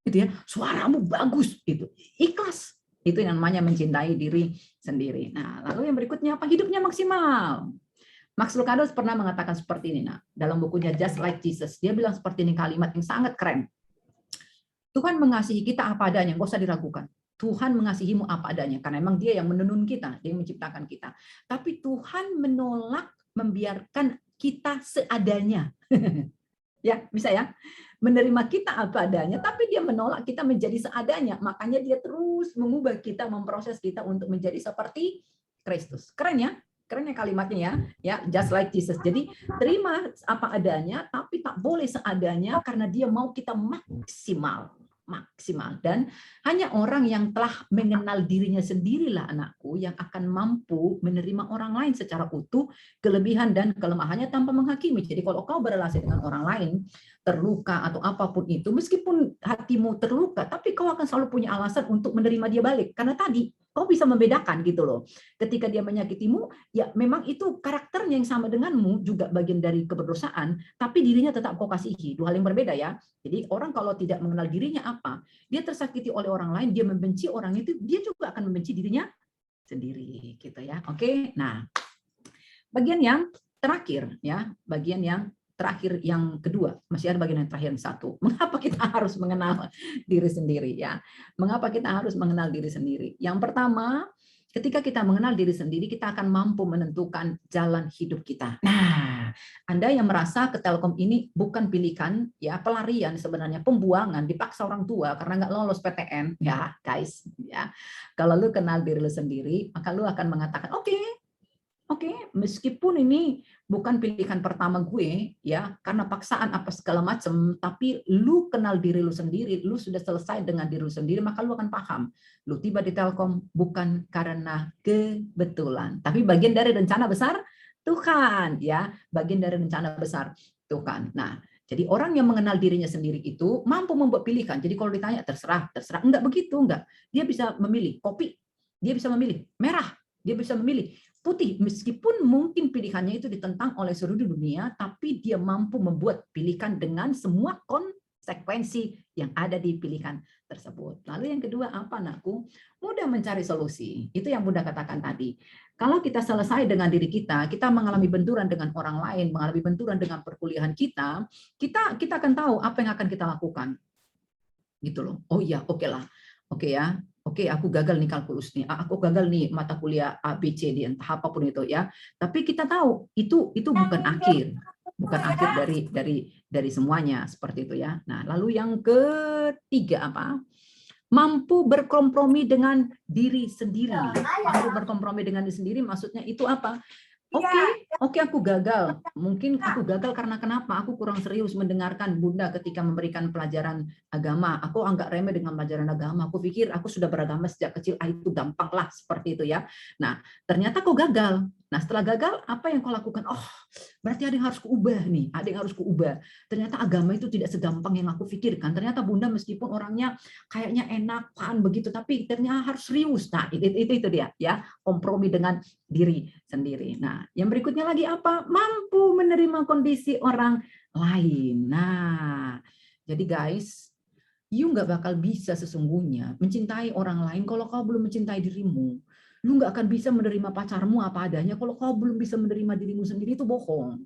Gitu ya, suaramu bagus, itu ikhlas. Itu yang namanya mencintai diri sendiri. Nah, lalu yang berikutnya apa? Hidupnya maksimal. Max Lucado pernah mengatakan seperti ini, nah, dalam bukunya Just Like Jesus, dia bilang seperti ini, kalimat yang sangat keren. Tuhan mengasihi kita apa adanya, nggak usah diragukan. Tuhan mengasihimu apa adanya, karena memang dia yang menenun kita, dia yang menciptakan kita. Tapi Tuhan menolak membiarkan kita seadanya. Ya, bisa ya. Menerima kita apa adanya, tapi dia menolak kita menjadi seadanya. Makanya dia terus mengubah kita, memproses kita untuk menjadi seperti Kristus. Keren ya? Keren ya kalimatnya ya. Ya, just like Jesus. Jadi terima apa adanya, tapi tak boleh seadanya karena dia mau kita maksimal. Dan hanya orang yang telah mengenal dirinya sendirilah, anakku, yang akan mampu menerima orang lain secara utuh, kelebihan dan kelemahannya tanpa menghakimi. Jadi kalau kau berrelasi dengan orang lain, terluka atau apapun itu, meskipun hatimu terluka, tapi kau akan selalu punya alasan untuk menerima dia balik. Karena tadi kau bisa membedakan gitu loh. Ketika dia menyakitimu, ya memang itu karakternya yang sama denganmu, juga bagian dari keberdosaan, tapi dirinya tetap kau kasihi. Dua hal yang berbeda ya. Jadi orang kalau tidak mengenal dirinya apa, dia tersakiti oleh orang lain, dia membenci orang itu, dia juga akan membenci dirinya sendiri gitu ya. Oke. Nah, bagian yang terakhir ya, bagian yang terakhir yang kedua, masih ada bagian yang terakhir yang satu. Mengapa kita harus mengenal diri sendiri ya? Mengapa kita harus mengenal diri sendiri? Yang pertama, ketika kita mengenal diri sendiri, kita akan mampu menentukan jalan hidup kita. Nah, Anda yang merasa ke Telkom ini bukan pilihan, ya pelarian sebenarnya, pembuangan, dipaksa orang tua karena nggak lolos PTN, ya guys, ya. Kalau lu kenal diri lu sendiri, maka lu akan mengatakan, Oke, meskipun ini bukan pilihan pertama gue, ya, karena paksaan apa segala macam, tapi lu kenal diri lu sendiri, lu sudah selesai dengan diri lu sendiri, maka lu akan paham. Lu tiba di Telkom bukan karena kebetulan, tapi bagian dari rencana besar Tuhan, ya, bagian dari rencana besar Tuhan. Nah, jadi orang yang mengenal dirinya sendiri itu mampu membuat pilihan. Jadi kalau ditanya terserah, enggak begitu, enggak. Dia bisa memilih kopi, dia bisa memilih merah, dia bisa memilih putih, meskipun mungkin pilihannya itu ditentang oleh seluruh dunia, tapi dia mampu membuat pilihan dengan semua konsekuensi yang ada di pilihan tersebut. Lalu yang kedua apa, anakku? Mudah mencari solusi. Itu yang Bunda katakan tadi. Kalau kita selesai dengan diri kita, kita mengalami benturan dengan orang lain, mengalami benturan dengan perkuliahan kita akan tahu apa yang akan kita lakukan. Gitu loh. Oh iya, oke lah. Oke ya. Oke, aku gagal nih kalkulus nih, aku gagal nih mata kuliah A, B, C, D, entah apapun itu ya. Tapi kita tahu itu bukan akhir dari semuanya seperti itu ya. Nah, lalu yang ketiga apa? Mampu berkompromi dengan diri sendiri. Mampu berkompromi dengan diri sendiri maksudnya itu apa? Oke, aku gagal. Mungkin aku gagal karena kenapa? Aku kurang serius mendengarkan Bunda ketika memberikan pelajaran agama. Aku anggap remeh dengan pelajaran agama. Aku pikir aku sudah beragama sejak kecil, itu gampang lah seperti itu ya. Nah, ternyata kau gagal. Nah, setelah gagal, apa yang kau lakukan? Oh, berarti ada yang harus kuubah nih, ada yang harus kuubah. Ternyata agama itu tidak segampang yang aku pikirkan. Ternyata Bunda meskipun orangnya kayaknya enakan begitu, tapi ternyata harus serius. Nah, itu dia ya, kompromi dengan diri sendiri. Nah, yang berikutnya lagi apa? Mampu menerima kondisi orang lain. Nah, jadi guys, you nggak bakal bisa sesungguhnya mencintai orang lain kalau kau belum mencintai dirimu. Lu nggak akan bisa menerima pacarmu apa adanya kalau kau belum bisa menerima dirimu sendiri. Itu bohong.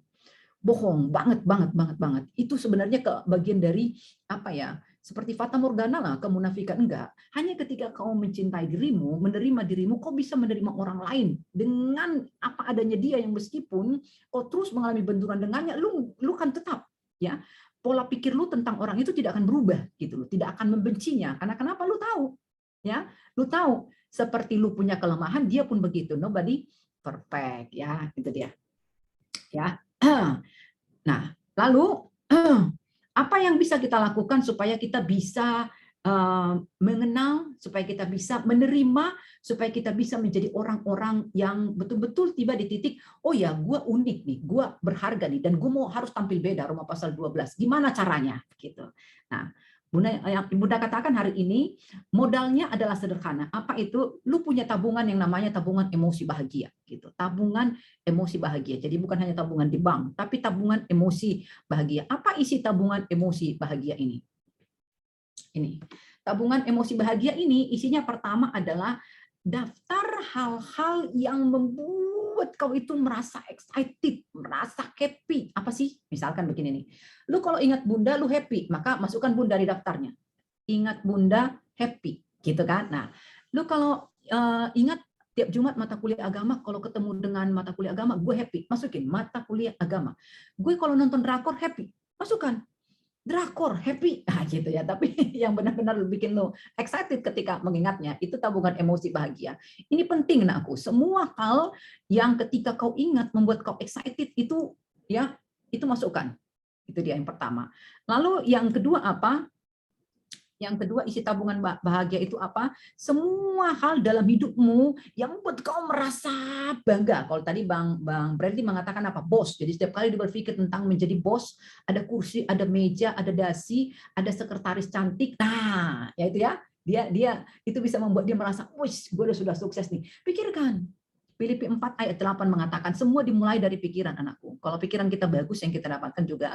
Bohong banget, banget, banget, banget. Itu sebenarnya ke bagian dari apa ya? Seperti fata morgana lah, kemunafikan. Enggak. Hanya ketika kau mencintai dirimu, menerima dirimu, kau bisa menerima orang lain dengan apa adanya dia, yang meskipun kau terus mengalami benturan dengannya, lu kan tetap ya, pola pikir lu tentang orang itu tidak akan berubah gitu loh, tidak akan membencinya. Karena kenapa? Lu tahu ya, lu tahu seperti lu punya kelemahan, dia pun begitu. Nobody perfect ya, itu dia ya. Nah, lalu apa yang bisa kita lakukan supaya kita bisa mengenal, supaya kita bisa menerima, supaya kita bisa menjadi orang-orang yang betul-betul tiba di titik, oh ya, gue unik nih, gue berharga nih, dan gue mau harus tampil beda, Roma pasal 12. Gimana caranya? Gitu. Nah, yang Bunda katakan hari ini, modalnya adalah sederhana. Apa itu? Lu punya tabungan yang namanya tabungan emosi bahagia. Gitu. Tabungan emosi bahagia. Jadi bukan hanya tabungan di bank, tapi tabungan emosi bahagia. Apa isi tabungan emosi bahagia ini? Ini tabungan emosi bahagia ini isinya pertama adalah daftar hal-hal yang membuat kau itu merasa excited, merasa happy. Apa sih? Misalkan begini nih. Lu kalau ingat Bunda, lu happy, maka masukkan Bunda di daftarnya. Ingat Bunda, happy, gitu kan? Nah, lu kalau ingat tiap Jumat mata kuliah agama, kalau ketemu dengan mata kuliah agama, gue happy, masukin mata kuliah agama. Gue kalau nonton drakor happy, masukkan drakor, happy, nah gitu ya. Tapi yang benar-benar bikin lo excited ketika mengingatnya, itu tabungan emosi bahagia. Ini penting, nakku. Semua hal yang ketika kau ingat membuat kau excited itu ya, itu masukkan. Itu dia yang pertama. Lalu yang kedua apa? Yang kedua, isi tabungan bahagia itu apa? Semua hal dalam hidupmu yang membuat kau merasa bangga. Kalau tadi Bang Bradley mengatakan apa? Bos. Jadi setiap kali dia berpikir tentang menjadi bos, ada kursi, ada meja, ada dasi, ada sekretaris cantik. Nah, ya itu ya. Dia itu bisa membuat dia merasa, "Wih, gue sudah sukses nih." Pikirkan. Filipi 4 ayat 8 mengatakan semua dimulai dari pikiran, anakku. Kalau pikiran kita bagus, yang kita dapatkan juga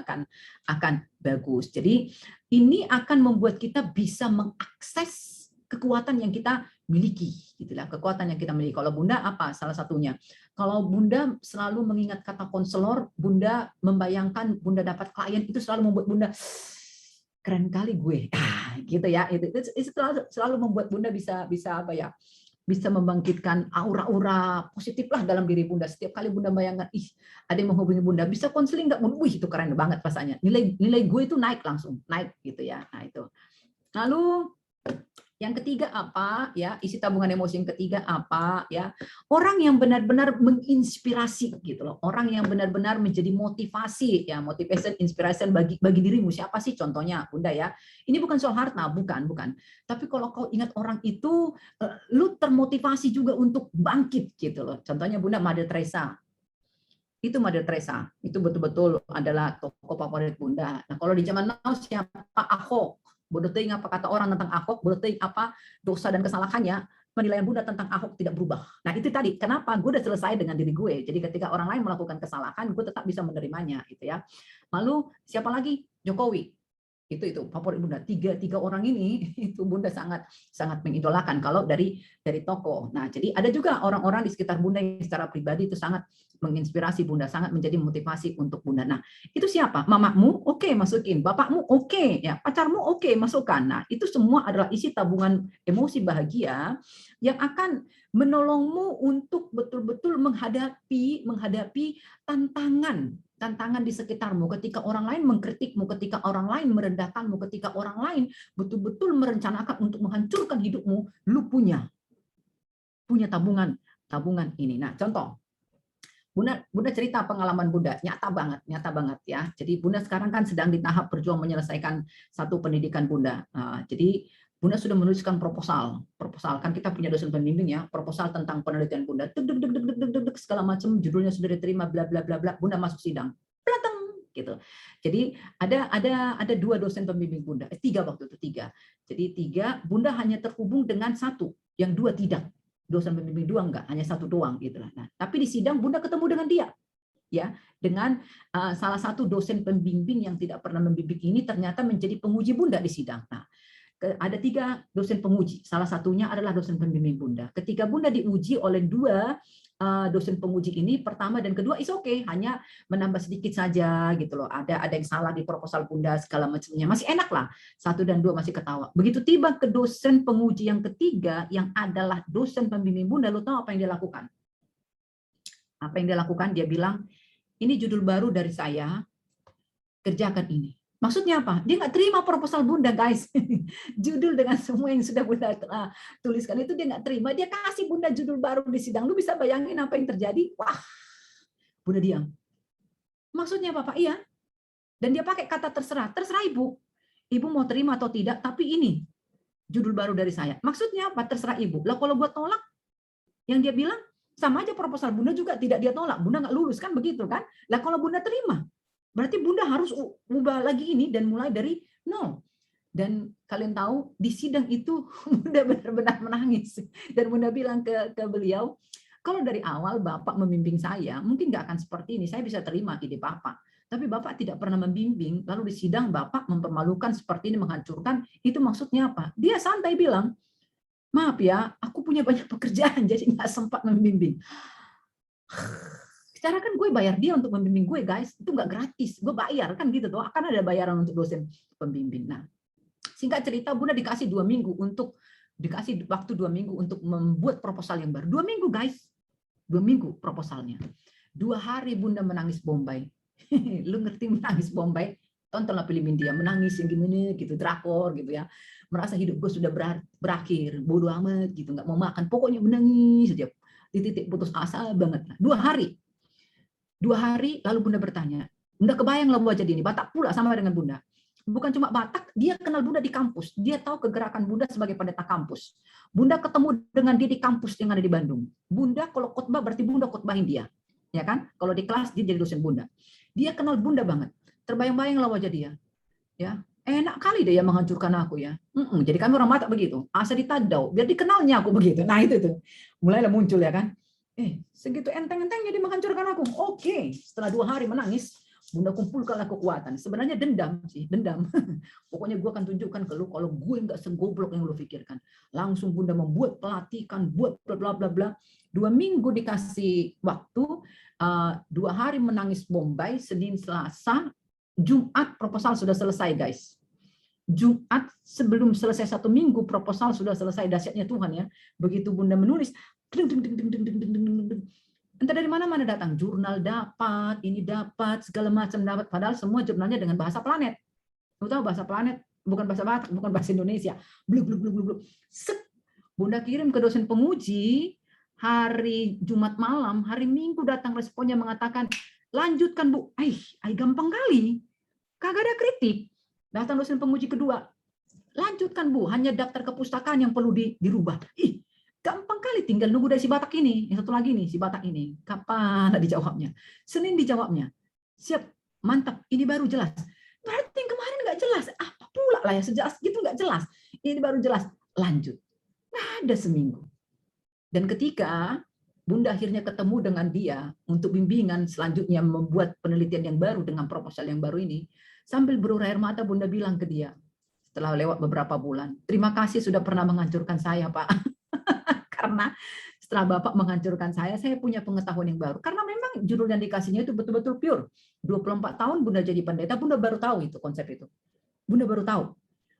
akan bagus. Jadi ini akan membuat kita bisa mengakses kekuatan yang kita miliki, gitulah, kekuatan yang kita miliki. Kalau Bunda apa salah satunya? Kalau Bunda selalu mengingat kata konselor, Bunda membayangkan Bunda dapat klien, itu selalu membuat Bunda keren kali gue. Gitu ya. Itu selalu membuat Bunda bisa apa ya? Bisa membangkitkan aura-aura positif lah dalam diri Bunda. Setiap kali Bunda bayangkan, ih, ada yang menghubungi Bunda, bisa konseling nggak? Wih, itu keren banget rasanya. Nilai gue itu naik langsung, naik gitu ya. Nah itu. Lalu yang ketiga apa ya, isi tabungan emosi yang ketiga apa ya, orang yang benar-benar menginspirasi gitu loh, orang yang benar-benar menjadi motivasi ya, motivation, inspiration bagi dirimu. Siapa sih contohnya Bunda ya? Ini bukan soal harta, bukan, tapi kalau kau ingat orang itu, lu termotivasi juga untuk bangkit gitu loh. Contohnya Bunda Mother Teresa. Itu Mother Teresa, itu betul-betul adalah tokoh favorit Bunda. Nah kalau di zaman now siapa? Ahok. Bodoh teuing apa kata orang tentang Ahok, bodoh teuing apa dosa dan kesalahannya, penilaian Bunda tentang Ahok tidak berubah. Nah itu tadi, kenapa? Gue udah selesai dengan diri gue. Jadi ketika orang lain melakukan kesalahan, gue tetap bisa menerimanya, gitu ya. Lalu siapa lagi? Jokowi. Itu favorit Bunda. Tiga orang ini itu Bunda sangat mengidolakan kalau dari tokoh. Nah, jadi ada juga orang-orang di sekitar Bunda yang secara pribadi itu sangat menginspirasi Bunda, sangat menjadi motivasi untuk Bunda. Nah, itu siapa? Mamamu, oke, masukin. Bapakmu, oke, ya. Pacarmu, oke, masukkan. Nah, itu semua adalah isi tabungan emosi bahagia yang akan menolongmu untuk betul-betul menghadapi tantangan di sekitarmu, ketika orang lain mengkritikmu, ketika orang lain merendahkanmu, ketika orang lain betul-betul merencanakan untuk menghancurkan hidupmu, lu punya tabungan ini. Nah, contoh, Bunda cerita pengalaman Bunda, nyata banget ya. Jadi Bunda sekarang kan sedang di tahap berjuang menyelesaikan satu pendidikan Bunda. Jadi Bunda sudah menuliskan proposal. Proposal kan kita punya dosen pembimbing ya, proposal tentang penelitian Bunda. Deg deg deg deg deg deg deg segala macam, judulnya sudah diterima bla bla bla bla. Bunda masuk sidang. Plateng gitu. Jadi ada dua dosen pembimbing Bunda, tiga waktu itu tiga. Jadi tiga, Bunda hanya terhubung dengan satu, yang dua tidak. Dosen pembimbing dua enggak, hanya satu doang gitu lah. Nah, tapi di sidang Bunda ketemu dengan dia. Ya, dengan salah satu dosen pembimbing yang tidak pernah membimbing ini ternyata menjadi penguji Bunda di sidang. Nah, ada tiga dosen penguji, salah satunya adalah dosen pembimbing Bunda. Ketika Bunda diuji oleh dua dosen penguji ini, pertama dan kedua is okay, hanya menambah sedikit saja gitu loh. Ada yang salah di proposal Bunda segala macamnya, masih enak lah. Satu dan dua masih ketawa. Begitu tiba ke dosen penguji yang ketiga, yang adalah dosen pembimbing Bunda, lo tahu apa yang dia lakukan? Apa yang dia lakukan? Dia bilang, ini judul baru dari saya, kerjakan ini. Maksudnya apa? Dia nggak terima proposal Bunda, guys. Judul dengan semua yang sudah Bunda tuliskan itu dia nggak terima. Dia kasih Bunda judul baru di sidang. Lu bisa bayangin apa yang terjadi? Wah, Bunda diam. Maksudnya apa, Pak? Iya. Dan dia pakai kata terserah. Terserah Ibu. Ibu mau terima atau tidak, tapi ini judul baru dari saya. Maksudnya apa? Terserah Ibu. Lah kalau buat tolak, yang dia bilang, sama aja proposal Bunda juga tidak dia tolak. Bunda nggak lulus, kan begitu kan? Lah kalau Bunda terima, berarti Bunda harus ubah lagi ini dan mulai dari nol. Dan kalian tahu di sidang itu Bunda benar-benar menangis. Dan Bunda bilang ke beliau, kalau dari awal Bapak membimbing saya, mungkin nggak akan seperti ini. Saya bisa terima ide Bapak. Tapi Bapak tidak pernah membimbing, lalu di sidang Bapak mempermalukan seperti ini, menghancurkan. Itu maksudnya apa? Dia santai bilang, maaf ya, aku punya banyak pekerjaan, jadi nggak sempat membimbing. Secara kan gue bayar dia untuk membimbing gue, guys. Itu nggak gratis. Gue bayar, kan gitu tuh. Akan ada bayaran untuk dosen pembimbing. Nah, singkat cerita, Bunda dikasih 2 minggu untuk dikasih waktu 2 minggu untuk membuat proposal yang baru. 2 minggu, guys. 2 minggu proposalnya. 2 hari Bunda menangis Bombay. Lu ngerti menangis Bombay? Tontonlah film India, menangis yang gimana gitu, drakor gitu ya. Merasa hidup gue sudah berakhir, bodoh amat gitu, nggak mau makan. Pokoknya menangis saja. Di titik putus asa banget. 2 hari. 2 hari lalu Bunda bertanya, Bunda kebayanglah wajah dia ini, Batak pula sama dengan Bunda. Bukan cuma Batak, dia kenal Bunda di kampus. Dia tahu kegerakan Bunda sebagai pendeta kampus. Bunda ketemu dengan dia di kampus yang ada di Bandung. Bunda kalau khotbah berarti Bunda khotbahin dia. Ya kan? Kalau di kelas dia jadi dosen Bunda. Dia kenal Bunda banget. Terbayang-bayanglah wajah dia. Ya, enak kali dia yang menghancurkan aku ya. Jadi kami orang Batak begitu. Asa ditadau, biar dikenalnya aku begitu. Nah itu. Mulailah muncul ya kan. Segitu enteng-entengnya dia menghancurkan aku. Oke, setelah 2 hari menangis, Bunda kumpulkanlah kekuatan. Sebenarnya dendam sih, dendam. Pokoknya gue akan tunjukkan ke lu kalau gue nggak segoblok yang lu pikirkan. Langsung Bunda membuat pelatihan, buat bla bla bla. 2 minggu dikasih waktu, 2 hari menangis Bombay, Senin, Selasa, Jumat proposal sudah selesai, guys. Jumat sebelum selesai 1 minggu proposal sudah selesai. Dahsyatnya Tuhan ya. Begitu Bunda menulis, entah dari mana datang, jurnal dapat, ini dapat, segala macam dapat. Padahal semua jurnalnya dengan bahasa planet. Kamu tahu bahasa planet, bukan bahasa Batak, bukan bahasa Indonesia. Bluk. Bunda kirim ke dosen penguji hari Jumat malam, hari Minggu datang responnya mengatakan, lanjutkan Bu. Ay gampang kali. Kagak ada kritik. Datang dosen penguji kedua, lanjutkan Bu, hanya daftar kepustakaan yang perlu dirubah. Gampang kali, tinggal nunggu dari si Batak ini. Yang satu lagi nih, si Batak ini. Kapan dijawabnya? Senin dijawabnya. Siap, mantap, ini baru jelas. Berarti yang kemarin nggak jelas. Apa pula lah ya, sejelas gitu nggak jelas. Ini baru jelas. Lanjut. Nggak ada seminggu. Dan ketika Bunda akhirnya ketemu dengan dia untuk bimbingan selanjutnya membuat penelitian yang baru dengan proposal yang baru ini, sambil berurai air mata Bunda bilang ke dia, setelah lewat beberapa bulan, terima kasih sudah pernah menghancurkan saya, Pak. Karena setelah Bapak menghancurkan saya punya pengetahuan yang baru. Karena memang judul yang dikasihnya itu betul-betul pure. 24 tahun Bunda jadi pendeta, Bunda baru tahu itu konsep itu. Bunda baru tahu.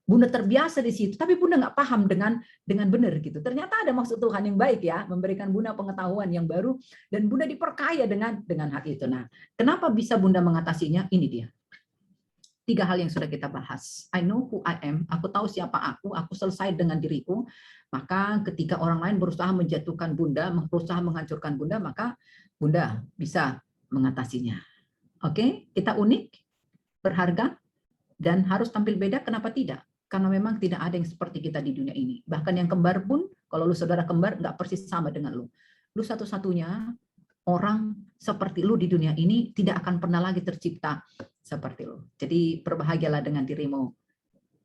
Bunda terbiasa di situ, tapi Bunda nggak paham dengan benar gitu. Ternyata ada maksud Tuhan yang baik ya, memberikan Bunda pengetahuan yang baru dan Bunda diperkaya dengan hal itu. Nah, kenapa bisa Bunda mengatasinya? Ini dia. 3 hal yang sudah kita bahas. I know who I am. Aku tahu siapa aku selesai dengan diriku. Maka ketika orang lain berusaha menjatuhkan Bunda, berusaha menghancurkan Bunda, maka Bunda bisa mengatasinya. Oke, kita unik, berharga, dan harus tampil beda. Kenapa tidak? Karena memang tidak ada yang seperti kita di dunia ini. Bahkan yang kembar pun, kalau lu saudara kembar, nggak persis sama dengan lu. Lu satu-satunya orang seperti lu di dunia ini, tidak akan pernah lagi tercipta seperti lu. Jadi berbahagialah dengan dirimu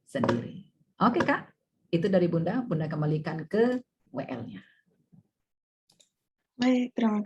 sendiri. Oke Kak, itu dari Bunda. Bunda kembalikan ke WL-nya. Baik, terima